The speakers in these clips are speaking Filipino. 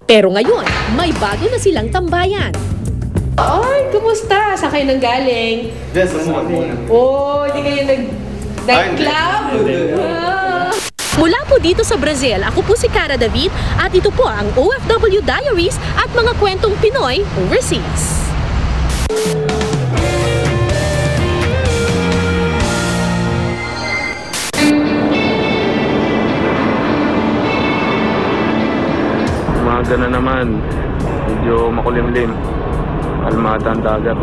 Pero ngayon, may bago na silang tambayan. Ay, kumusta? Saan kayo nanggaling? Oh, hindi kayo nag-club? Mula po dito sa Brazil, ako po si Cara David at ito po ang OFW Diaries at mga kwentong Pinoy overseas. Umaga na naman, medyo makulimlim, kalmata ang dagat.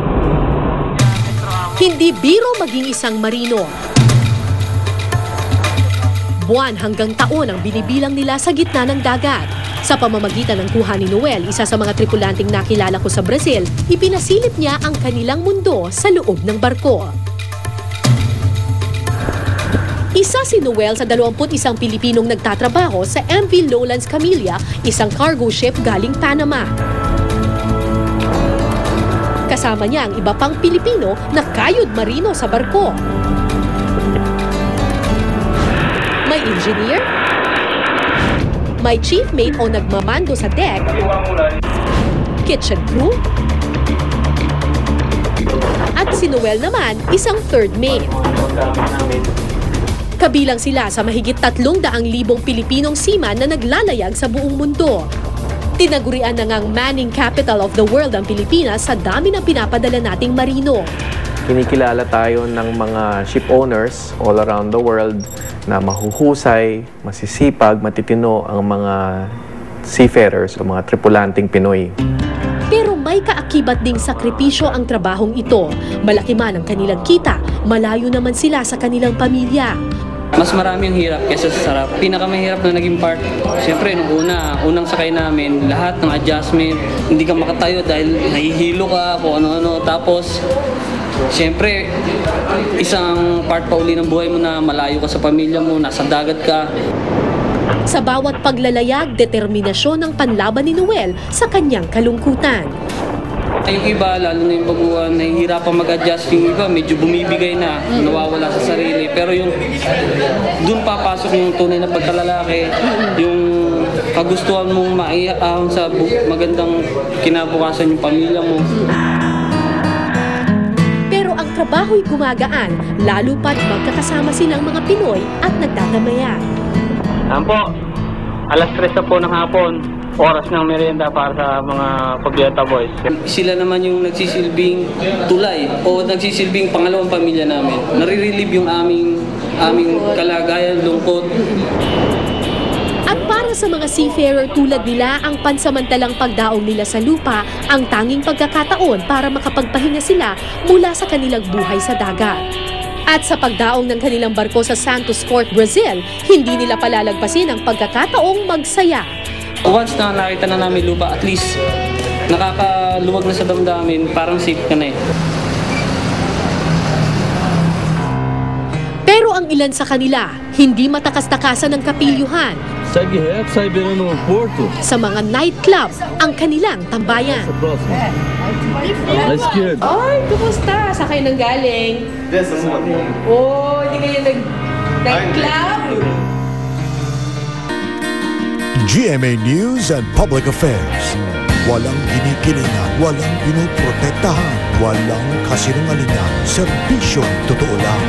Hindi biro maging isang marino. Buwan hanggang taon ang binibilang nila sa gitna ng dagat. Sa pamamagitan ng kuha ni Noel, isa sa mga tripulanting nakilala ko sa Brazil, ipinasilip niya ang kanilang mundo sa loob ng barko. Isa si Noel sa 21 Pilipinong nagtatrabaho sa MV Lowlands Camilla, isang cargo ship galing Panama. Kasama niya ang iba pang Pilipino na kayod marino sa barko. May engineer, may chief mate o nagmamando sa deck, kitchen crew, at si Noel naman isang third mate. Kabilang sila sa mahigit 300,000 Pilipinong seaman na naglalayag sa buong mundo. Tinagurian na ngang manning capital of the world ang Pilipinas sa dami ng pinapadala nating marino. Kinikilala tayo ng mga ship owners all around the world na mahuhusay, masisipag, matitino ang mga seafarers o mga tripulanting Pinoy. Pero may kaakibat ding sakripisyo ang trabahong ito. Malaki man ang kanilang kita, malayo naman sila sa kanilang pamilya. Mas marami ang hirap kaysa sa sarap. Pinakamahirap na naging part, siyempre nung unang sakay namin, lahat ng adjustment, hindi ka makatayo dahil nahihilo ka, kung ano-ano. Tapos, siyempre, isang part pa uli ng buhay mo na malayo ka sa pamilya mo, nasa dagat ka. Sa bawat paglalayag, determinasyon ng panlaban ni Noel sa kanyang kalungkutan. Yung iba, lalo na yung baguhan, nahihirapan mag-adjust. Yung iba, medyo bumibigay na, nawawala sa sarili. Pero yung doon papasok yung tunay na pagkalalaki, yung kagustuhan mong maiahon sa magandang kinabukasan yung pamilya mo. Pero ang trabaho'y gumagaan, lalo pa't magkakasama silang mga Pinoy at nagtatamayan. Ayan po, alas 3 na po ng hapon, oras ng merienda para sa mga Pabiota Boys. Sila naman yung nagsisilbing tulay o nagsisilbing pangalawang pamilya namin. Nare-relieve yung aming kalagayan, lungkot. At para sa mga seafarer tulad nila, ang pansamantalang pagdaong nila sa lupa ang tanging pagkakataon para makapagpahinga sila mula sa kanilang buhay sa dagat. At sa pagdaong ng kanilang barko sa Santos Port, Brazil, hindi nila palalagpasin ang pagkakataong magsaya. Once na nakita na namin lupa, at least nakakaluwag na sa damdamin, parang safe ka na eh. Pero ang ilan sa kanila, hindi matakas-takasan ng kapilyuhan. Segue reto, sai beirando o porto. Sa mga nightclub, ang kanilang tambayan. Essa próxima. À esquerda. Ay, kumusta? Saan kayo nanggaling? Oh, hindi kayo nag-club? GMA News and Public Affairs. Walang kinikilingan, walang pinoprotektahan, walang kasinungalingan, serbisyong totoo lang.